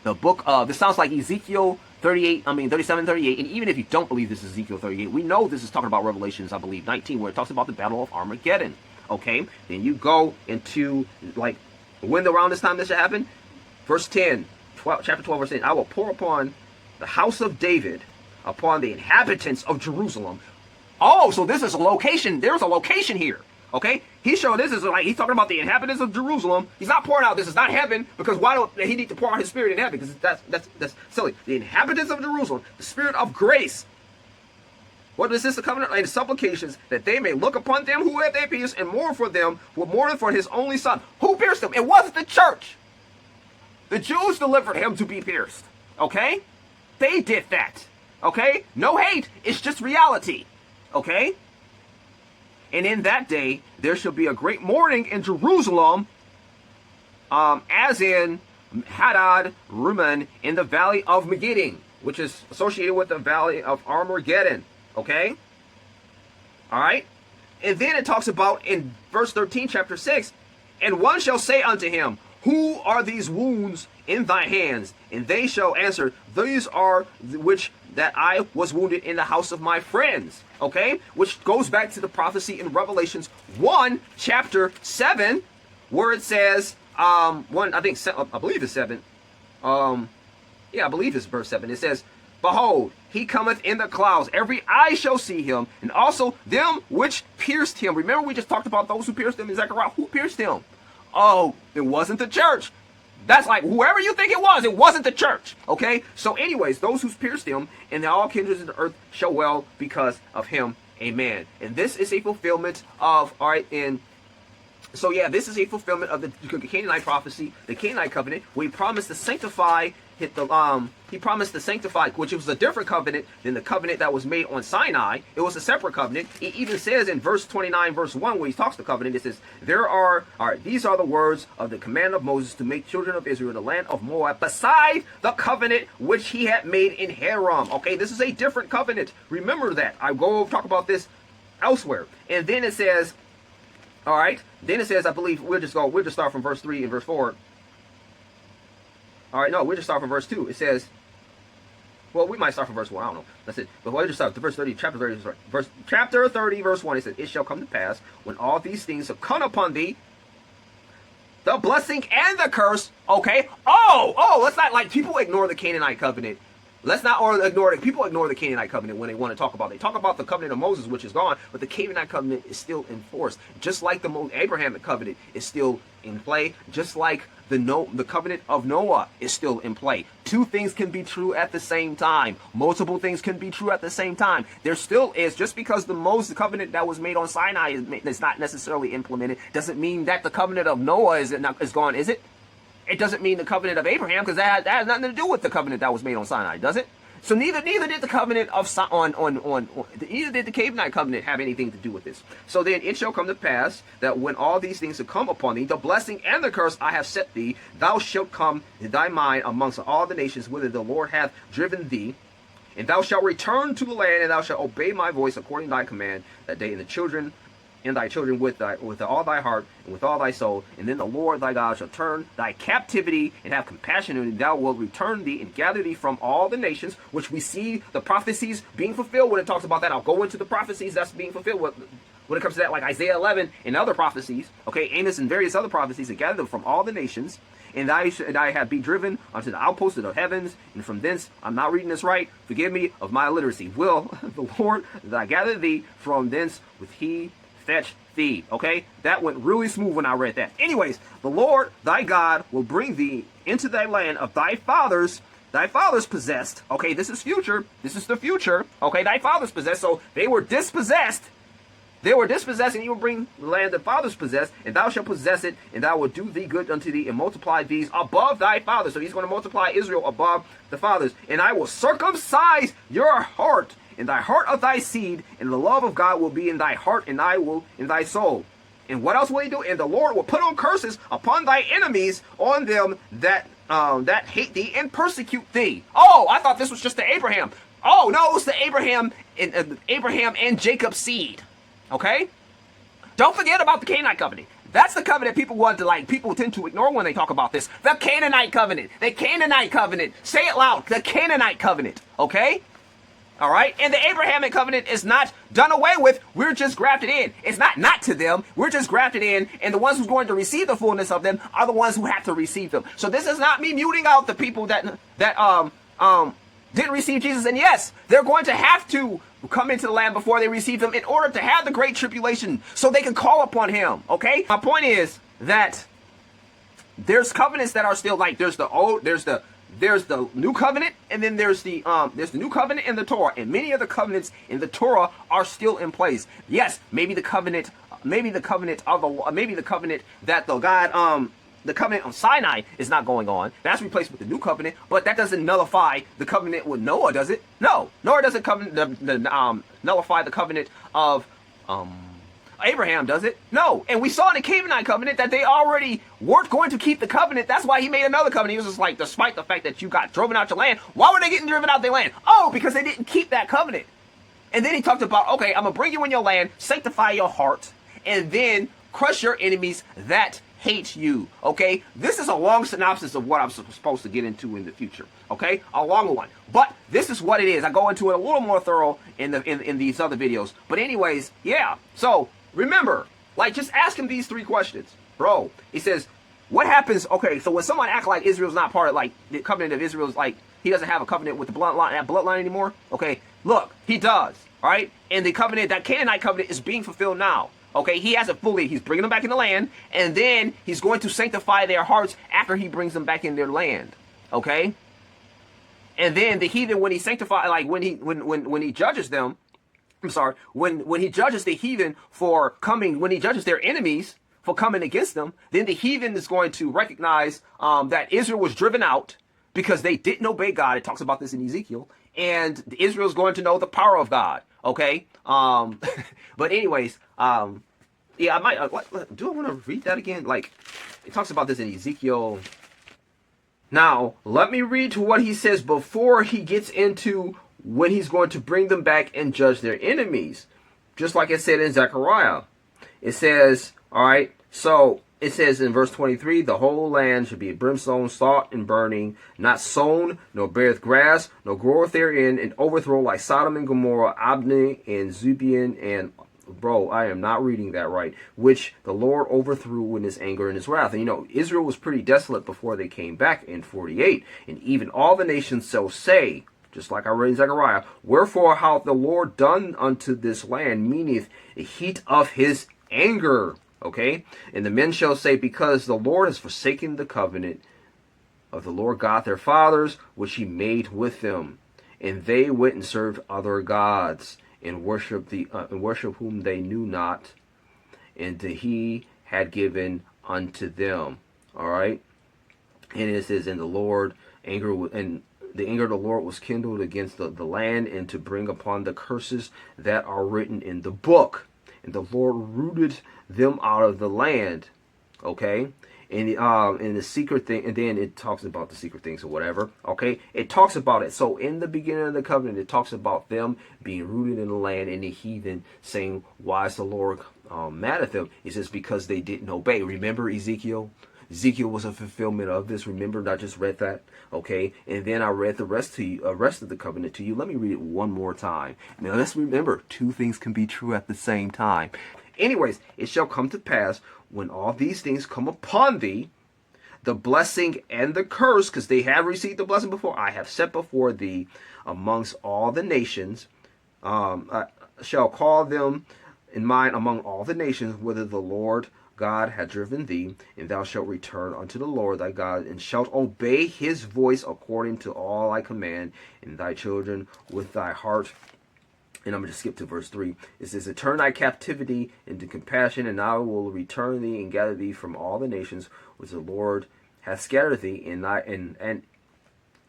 the book of, this sounds like Ezekiel 37, 38, and even if you don't believe this is Ezekiel 38, we know this is talking about Revelations, I believe, 19, where it talks about the battle of Armageddon. Okay, then you go into, like, when around this time this should happen? Verse 10, chapter 12, verse 10, I will pour upon the house of David, upon the inhabitants of Jerusalem. Oh, so this is a location. There's a location here. Okay, he's showing this is like, he's talking about the inhabitants of Jerusalem. He's not pouring out, this is not heaven, because why don't he need to pour out his spirit in heaven? Because that's silly. The inhabitants of Jerusalem, the spirit of grace. What is this? The covenant and supplications, that they may look upon them who have they pierced, and mourn for them who mourn for his only son. Who pierced him? It wasn't the church. The Jews delivered him to be pierced. Okay, they did that. Okay, no hate. It's just reality. Okay. And in that day, there shall be a great mourning in Jerusalem, as in Hadad Ruman in the valley of Megiddo, which is associated with the valley of Armageddon. Okay? All right? And then it talks about in verse 13, chapter 6, and one shall say unto him, who are these wounds in thy hands? And they shall answer, these are which that I was wounded in the house of my friends. Okay? Which goes back to the prophecy in Revelations 1, chapter 7, where it says, I believe it's 7. I believe it's verse 7. It says, behold, he cometh in the clouds. Every eye shall see him, and also them which pierced him. Remember, we just talked about those who pierced him in Zechariah. Who pierced him? Oh, it wasn't the church. That's like, whoever you think it wasn't the church. Okay? So anyways, those who pierced him, and all kindreds of the earth shall well because of him. Amen. And this is a fulfillment of, all right, so yeah, this is a fulfillment of the Canaanite prophecy, the Canaanite covenant, where he promised to sanctify, which was a different covenant than the covenant that was made on Sinai. It was a separate covenant. It even says in verse 29, verse 1, where he talks the covenant, it says, these are the words of the command of Moses to make children of Israel the land of Moab, beside the covenant which he had made in Haram. Okay, this is a different covenant. Remember that. I go talk about this elsewhere. And then it says, all right, then it says, I believe, we'll just start from verse 3 and verse 4. All right, no, we'll just start from verse 2. It says, well, we might start from verse 1. I don't know. That's it. But we'll just start to verse 30, chapter 30, verse 1. It says, it shall come to pass, when all these things have come upon thee, the blessing and the curse. Okay. Let's not, like, people ignore the Canaanite covenant. Let's not ignore it. People ignore the Canaanite covenant when they want to talk about it. They talk about the covenant of Moses, which is gone, but the Canaanite covenant is still in force. Just like the Abrahamic covenant is still in play, just like the covenant of Noah is still in play. Two things can be true at the same time. Multiple things can be true at the same time. There still is, just because the covenant that was made on Sinai is not necessarily implemented, doesn't mean that the covenant of Noah is gone, is it? It doesn't mean the covenant of Abraham, because that has nothing to do with the covenant that was made on Sinai, does it? So neither did the covenant of neither did the Canaanite covenant have anything to do with this. So then it shall come to pass that when all these things have come upon thee, the blessing and the curse I have set thee, thou shalt come in thy mind amongst all the nations whither the Lord hath driven thee, and thou shalt return to the land, and thou shalt obey my voice according to thy command, that day, and thy children with all thy heart and with all thy soul. And then the Lord thy God shall turn thy captivity and have compassion, and thou wilt return thee and gather thee from all the nations, which we see the prophecies being fulfilled when it talks about that. I'll go into the prophecies that's being fulfilled when it comes to that, like Isaiah 11 and other prophecies, okay, Amos and various other prophecies, and gather them from all the nations. And I have be driven unto the outposts of the heavens, and from thence, I'm not reading this right, forgive me of my illiteracy, will the Lord that I gather thee from thence with he fetch thee. Okay, that went really smooth when I read that. Anyways, the Lord thy God will bring thee into thy land of thy fathers possessed. Okay, this is future. This is the future. Okay, thy fathers possessed. So they were dispossessed. They were dispossessed, and you will bring the land that fathers possessed, and thou shalt possess it, and thou will do thee good unto thee, and multiply these above thy fathers. So he's going to multiply Israel above the fathers. And I will circumcise your heart, and thy heart of thy seed, and the love of God will be in thy heart, and I will in thy soul. And what else will he do? And the Lord will put on curses upon thy enemies, on them that hate thee and persecute thee. Oh, I thought this was just to Abraham. Oh no, it's to Abraham and Jacob's seed. Okay? Don't forget about the Canaanite covenant. That's the covenant people tend to ignore when they talk about this. The Canaanite covenant. The Canaanite covenant. Say it loud. The Canaanite covenant. Okay? All right? And the Abrahamic covenant is not done away with. We're just grafted in. It's not to them. We're just grafted in. And the ones who's going to receive the fullness of them are the ones who have to receive them. So this is not me muting out the people that didn't receive Jesus. And yes, they're going to have to come into the land before they receive him in order to have the great tribulation so they can call upon him. Okay? My point is that there's covenants that are still like there's the new covenant, and then there's the new covenant in the Torah, and many of the covenants in the Torah are still in place. Yes, maybe the covenant that the covenant of Sinai is not going on. That's replaced with the new covenant, but that doesn't nullify the covenant with Noah, does it? No. Nor does it nullify the covenant of Abraham, does it? No. And we saw in the Canaanite covenant that they already weren't going to keep the covenant. That's why he made another covenant. He was just like, despite the fact that you got driven out your land, why were they getting driven out their land? Oh, because they didn't keep that covenant. And then he talked about, okay, I'm going to bring you in your land, sanctify your heart, and then crush your enemies that hate you. Okay, this is a long synopsis of what I'm supposed to get into in the future. Okay, a long one, but this is what it is. I go into it a little more thorough in these other videos. But anyways, yeah. So remember, like, just ask him these 3 questions, bro. He says, what happens? Okay, so when someone acts like Israel's not part of like the covenant of Israel's, like he doesn't have a covenant with the bloodline anymore. Okay, look, he does. All right, and the covenant, that Canaanite covenant, is being fulfilled now. Okay, he hasn't fully, he's bringing them back in the land, and then he's going to sanctify their hearts after he brings them back in their land. Okay? And then the heathen, when he sanctifies, like when he judges them, when he judges the heathen for coming, when he judges their enemies for coming against them, then the heathen is going to recognize that Israel was driven out because they didn't obey God. It talks about this in Ezekiel. And Israel is going to know the power of God. Okay? But anyways, yeah, I might, do I want to read that again? Like, it talks about this in Ezekiel. Now, let me read to what he says before he gets into when he's going to bring them back and judge their enemies. Just like it said in Zechariah. It says, all right, so it says in verse 23, the whole land should be brimstone, salt, and burning, not sown, nor beareth grass, nor groweth therein, and overthrow like Sodom and Gomorrah, Admah, and Zubian, and, bro, I am not reading that right, which the Lord overthrew in his anger and his wrath. And you know, Israel was pretty desolate before they came back in 48, and even all the nations shall say, just like I read in Zechariah, wherefore hath the Lord done unto this land, meaneth the heat of his anger. Okay, and the men shall say, because the Lord has forsaken the covenant of the Lord God their fathers, which he made with them, and they went and served other gods, and worshiped whom they knew not, and he had given unto them. All right, and it says, and the Lord the anger of the Lord was kindled against the land, and to bring upon the curses that are written in the book. And the Lord rooted them out of the land. Okay? And the secret thing, and then it talks about the secret things or whatever. Okay? It talks about it. So in the beginning of the covenant, it talks about them being rooted in the land, and the heathen saying, why is the Lord mad at them? It says, because they didn't obey. Remember Ezekiel? Ezekiel was a fulfillment of this. Remember, I just read that. Okay, and then I read the rest of the covenant to you. Let me read it one more time. Now let's remember, 2 things can be true at the same time. Anyways, it shall come to pass when all these things come upon thee, the blessing and the curse, because they have received the blessing before, I have set before thee amongst all the nations, shall call them in mind among all the nations, whither the Lord God hath driven thee, and thou shalt return unto the Lord thy God, and shalt obey his voice according to all I command, and thy children with thy heart. And I'm going to skip to verse 3. It says, and turn thy captivity into compassion, and I will return thee and gather thee from all the nations which the Lord hath scattered thee, and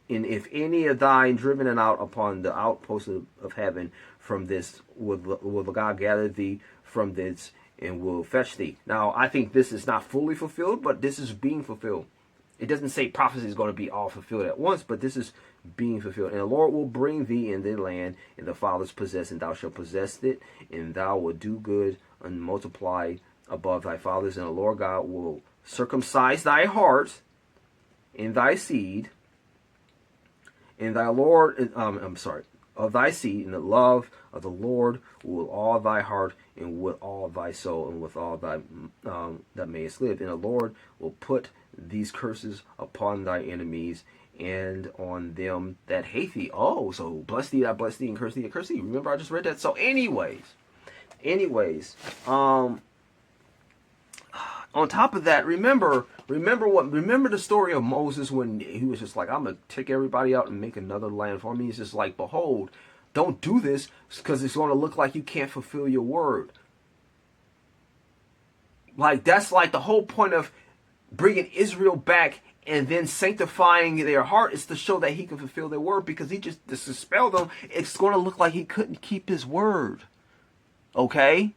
if any of thine driven out upon the outposts of heaven from this, will God gather thee from this, and will fetch thee. Now, I think this is not fully fulfilled, but this is being fulfilled. It doesn't say prophecy is going to be all fulfilled at once, but this is being fulfilled. And the Lord will bring thee in the land, and the fathers possess, and thou shalt possess it, and thou wilt do good and multiply above thy fathers. And the Lord God will circumcise thy heart and thy seed, and thy Lord, of thy seed, and the love of the Lord with all thy heart, and with all thy soul, and with all thy that mayest live. And the Lord will put these curses upon thy enemies, and on them that hate thee. Oh, so bless thee, I bless thee, and curse thee, I curse thee. Remember, I just read that. So anyways, on top of that, remember the story of Moses when he was just like, I'm gonna take everybody out and make another land for me. He's just like, behold, don't do this, because it's going to look like you can't fulfill your word. Like, that's like the whole point of bringing Israel back and then sanctifying their heart is to show that he can fulfill their word, because he just to expel them, it's going to look like he couldn't keep his word. Okay?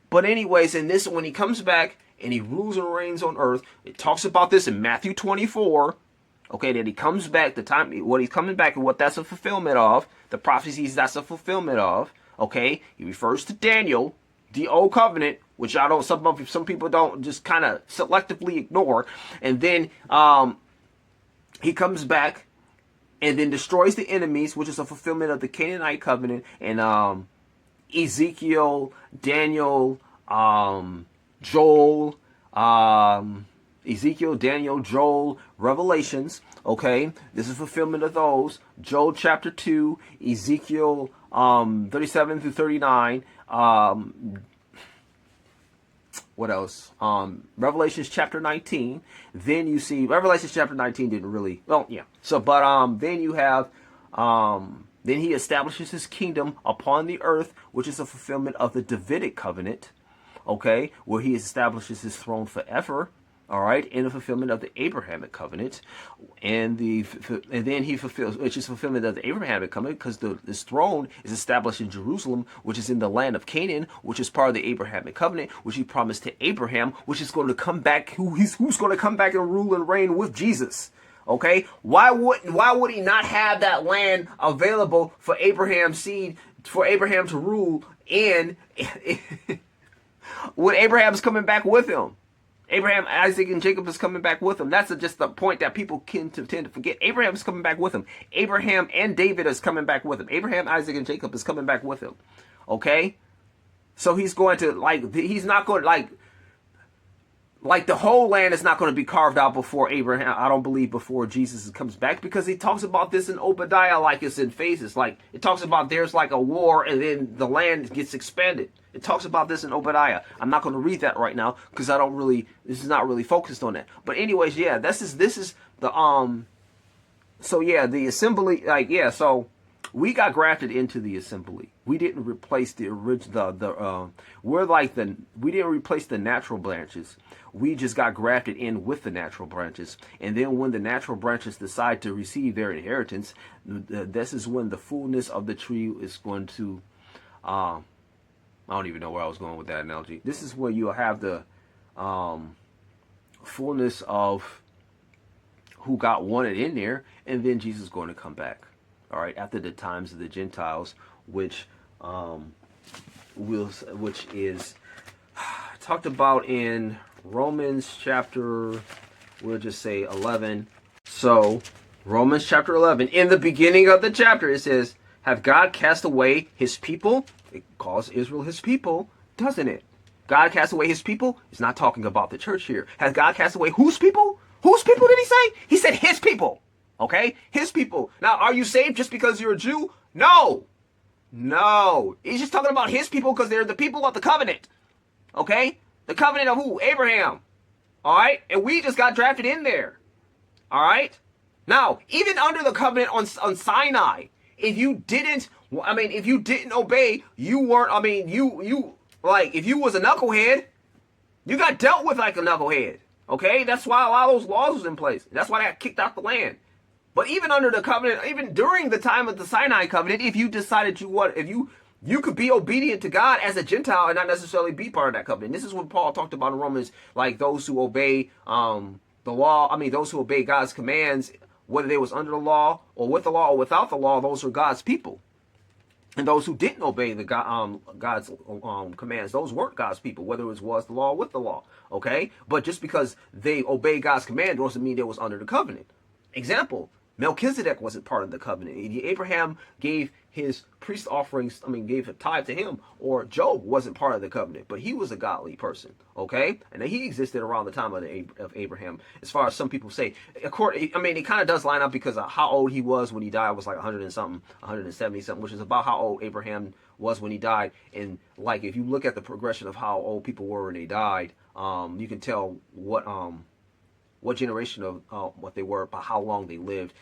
But anyways, in this, when he comes back and he rules and reigns on earth, it talks about this in Matthew 24. Okay, that he comes back, the time, what he's coming back, and what that's a fulfillment of, the prophecies that's a fulfillment of. Okay, he refers to Daniel, the old covenant, which I don't, some people don't, just kind of selectively ignore. And then he comes back and then destroys the enemies, which is a fulfillment of the Canaanite covenant. And Ezekiel, Daniel, Joel, Ezekiel, Daniel, Joel, Revelations. Okay, this is fulfillment of those. Joel chapter 2, Ezekiel 37 through 39. What else? Revelations chapter 19. Then you see Revelations chapter 19 didn't really, well, yeah. So, but then you have then he establishes his kingdom upon the earth, which is a fulfillment of the Davidic covenant. Okay, where he establishes his throne forever. All right, in the fulfillment of the Abrahamic covenant, and then he fulfills, which is fulfillment of the Abrahamic covenant, because this throne is established in Jerusalem, which is in the land of Canaan, which is part of the Abrahamic covenant, which he promised to Abraham, which is going to come back, who's going to come back and rule and reign with Jesus. Okay, why would he not have that land available for Abraham's seed, for Abraham to rule in? When Abraham's coming back with him. Abraham, Isaac, and Jacob is coming back with him. That's just the point that people tend to forget. Abraham is coming back with him. Abraham and David is coming back with him. Abraham, Isaac, and Jacob is coming back with him. Okay? So he's going to, he's not going to, the whole land is not going to be carved out before Abraham, I don't believe, before Jesus comes back, because he talks about this in Obadiah like it's in phases. Like, it talks about there's like a war and then the land gets expanded. It talks about this in Obadiah. I'm not going to read that right now because this is not really focused on that. But anyways, yeah, this is the, so yeah, the assembly, so we got grafted into the assembly. We didn't replace the original, we didn't replace the natural branches. We just got grafted in with the natural branches. And then when the natural branches decide to receive their inheritance, this is when the fullness of the tree is going to, I don't even know where I was going with that analogy. This is where you'll have the fullness of who got wanted in there, and then Jesus is going to come back. All right, after the times of the Gentiles, which is talked about in Romans chapter, we'll just say 11. So Romans chapter 11, in the beginning of the chapter, it says, "Have God cast away his people?" It calls Israel his people, doesn't it? God cast away his people? It's not talking about the church here. Has God cast away whose people? Whose people did he say? He said his people. Okay? His people. Now, are you saved just because you're a Jew? No. No, he's just talking about his people because they're the people of the covenant. Okay, the covenant of who? Abraham. All right, and we just got drafted in there. All right. Now, even under the covenant on Sinai, if you didn't, if you didn't obey, you weren't. You like if you was a knucklehead, you got dealt with like a knucklehead. Okay, that's why a lot of those laws was in place. That's why they got kicked out the land. But even under the covenant, even during the time of the Sinai covenant, if you decided you could be obedient to God as a Gentile and not necessarily be part of that covenant. This is what Paul talked about in Romans, like those who obey the law. Those who obey God's commands, whether they was under the law or with the law or without the law, those were God's people. And those who didn't obey God's commands, those weren't God's people, whether it was the law or with the law. Okay, but just because they obeyed God's command doesn't mean they was under the covenant. Example: Melchizedek wasn't part of the covenant. Abraham gave his priest offerings, gave a tithe to him, or Job wasn't part of the covenant, but he was a godly person, okay? And he existed around the time of Abraham, as far as some people say. It kind of does line up because of how old he was when he died was like 100 and something, 170 something, which is about how old Abraham was when he died. And like, if you look at the progression of how old people were when they died, you can tell what generation of what they were, by how long they lived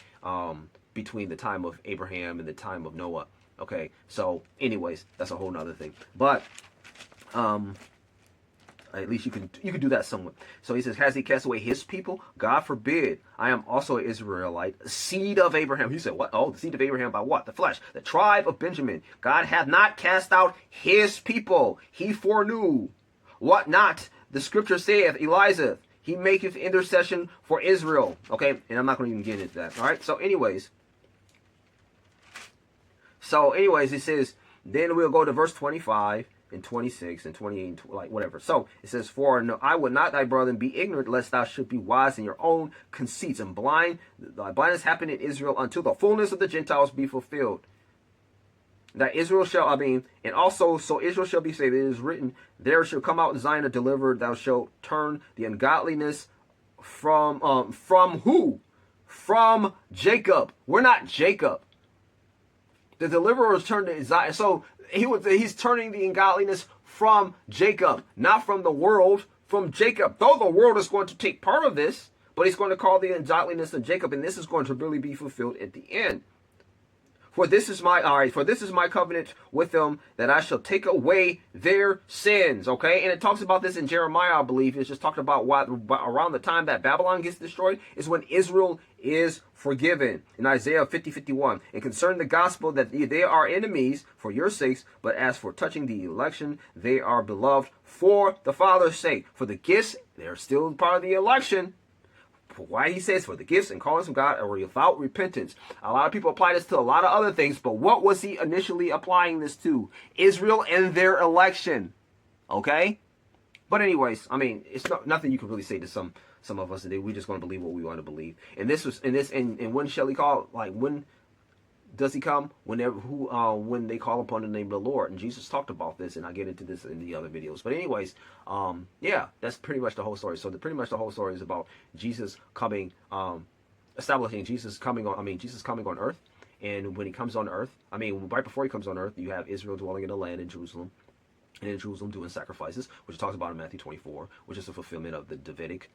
between the time of Abraham and the time of Noah. Okay, so anyways, that's a whole nother thing. But at least you can do that somewhat. So he says, has he cast away his people? God forbid. I am also an Israelite, seed of Abraham. He said, what? Oh, the seed of Abraham by what? The flesh. The tribe of Benjamin. God hath not cast out his people. He foreknew. What not? The scripture saith, Elijah, he maketh intercession for Israel. Okay, and I'm not going to even get into that. All right, so anyways, it says, then we'll go to verse 25 and 26 and 28 and like whatever. So it says, for no, I would not thy brother be ignorant, lest thou should be wise in your own conceits, and blind. Thy blindness happened in Israel until the fullness of the Gentiles be fulfilled. That Israel shall, and also, so Israel shall be saved. It is written, there shall come out in Zion a deliverer, thou shalt turn the ungodliness from who? From Jacob. We're not Jacob. The deliverer is turned to Zion. So he's turning the ungodliness from Jacob, not from the world, from Jacob. Though the world is going to take part of this, but he's going to call the ungodliness of Jacob, and this is going to really be fulfilled at the end. For this is my covenant with them, that I shall take away their sins. Okay, and it talks about this in Jeremiah, I believe. It's just talking about what around the time that Babylon gets destroyed is when Israel is forgiven. In Isaiah 50:51, and concerning the gospel, that they are enemies for your sakes, but as for touching the election, they are beloved for the Father's sake. For the gifts, they're still part of the election. Why he says, for the gifts and callings from God are without repentance. A lot of people apply this to a lot of other things, but what was he initially applying this to? Israel and their election. Okay? But anyways, it's nothing you can really say to some of us today. We're just going to believe what we want to believe. And when shall he call? Like, when does he come? When they call upon the name of the Lord. And Jesus talked about this, and I get into this in the other videos. But anyways, yeah, that's pretty much the whole story. So pretty much the whole story is about Jesus coming, establishing Jesus coming on earth. And when he comes on earth, right before he comes on earth, you have Israel dwelling in the land in Jerusalem. And in Jerusalem doing sacrifices, which is talked about in Matthew 24, which is the fulfillment of the Davidic,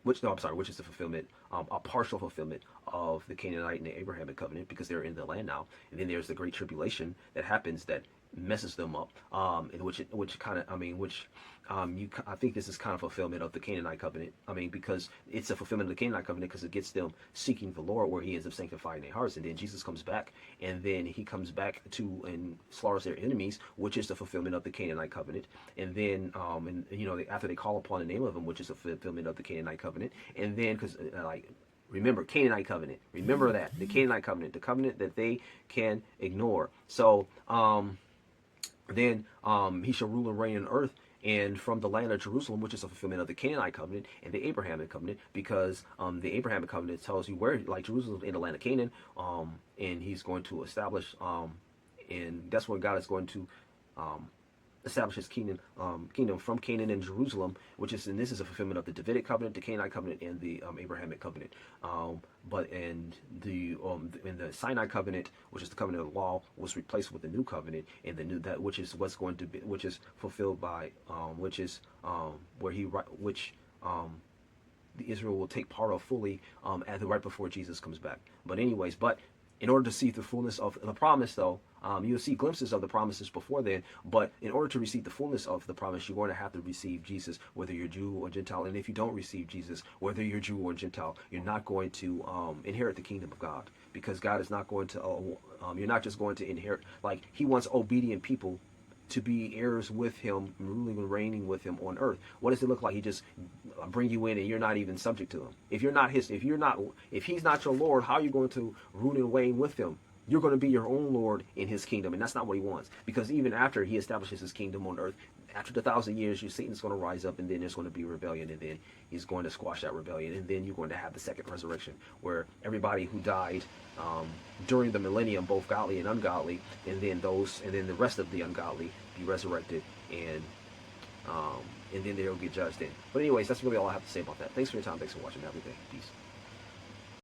which is the fulfillment, a partial fulfillment of the Canaanite and the Abrahamic covenant, because they're in the land now. And then there's the great tribulation that happens that messes them up, I think this is kind of fulfillment of the Canaanite covenant. Because it's a fulfillment of the Canaanite covenant because it gets them seeking the Lord, where he ends up sanctifying their hearts. And then Jesus comes back, and then he comes back and slaughters their enemies, which is the fulfillment of the Canaanite covenant. And then, after they call upon the name of him, which is the fulfillment of the Canaanite covenant. And then, remember, Canaanite covenant. Remember that. The Canaanite covenant. The covenant that they can ignore. So, then he shall rule and reign on earth, and from the land of Jerusalem, which is a fulfillment of the Canaanite covenant and the Abrahamic covenant, because the Abrahamic covenant tells you where, like, Jerusalem in the land of Canaan, and he's going to establish, and that's where God is going to establish his kingdom from Canaan and Jerusalem, which is, and this is a fulfillment of the Davidic covenant, the Canaanite covenant, and the Abrahamic covenant. But in the Sinai covenant, which is the covenant of the law, was replaced with the new covenant, and the new that which is what's going to be, which is fulfilled by, which is where he which the Israel will take part of fully at the right before Jesus comes back. But anyways, in order to see the fullness of the promise, though, you'll see glimpses of the promises before then. But in order to receive the fullness of the promise, you're going to have to receive Jesus, whether you're Jew or Gentile. And if you don't receive Jesus, whether you're Jew or Gentile, you're not going to inherit the kingdom of God, because God is not going to. You're not just going to inherit. Like, He wants obedient people to be heirs with Him, ruling and reigning with Him on earth. What does it look like? He just bring you in and you're not even subject to Him. If He's not your Lord, how are you going to rule and reign with Him? You're going to be your own Lord in His kingdom, and that's not what He wants. Because even after He establishes His kingdom on earth, after the 1,000 years, Satan's going to rise up, and then there's going to be rebellion, and then He's going to squash that rebellion, and then you're going to have the second resurrection, where everybody who died during the millennium, both godly and ungodly, and then the rest of the ungodly be resurrected, and then they'll get judged in. But anyways, that's really all I have to say about that. Thanks for your time. Thanks for watching. Have a good day. Peace.